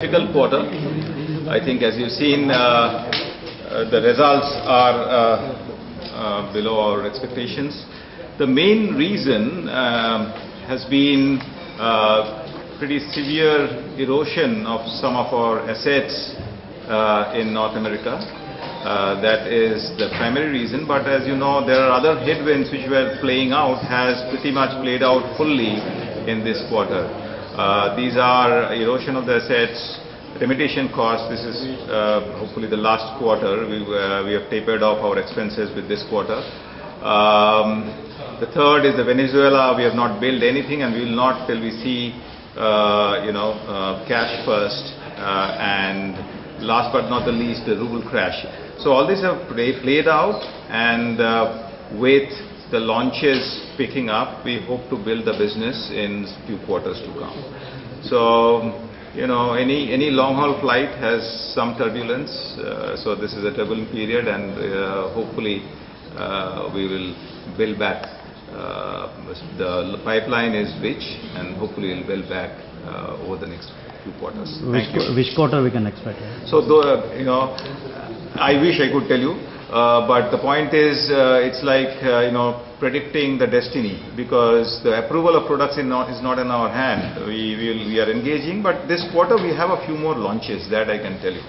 Difficult quarter. I think as you've seen, the results are below our expectations. The main reason has been pretty severe erosion of some of our assets in North America. That is the primary reason, but as you know, there are other headwinds which were playing out, has pretty much played out fully in this quarter. These are erosion of the assets, remuneration costs. This is hopefully the last quarter. We have tapered off our expenses with this quarter. The third is the Venezuela. We have not billed anything, and we will not till we see cash first. And last but not the least, the ruble crash. So all these have played out, and with the launches picking up, we hope to build the business in few quarters to come. So, any long-haul flight has some turbulence. So this is a turbulent period, and hopefully we will build back. The pipeline is rich, and hopefully we'll build back over the next few quarters. Which quarter we can expect? So, I wish I could tell you, but the point is, it's like predicting the destiny, because the approval of products is not in our hand. We are engaging, but this quarter we have a few more launches, that I can tell you.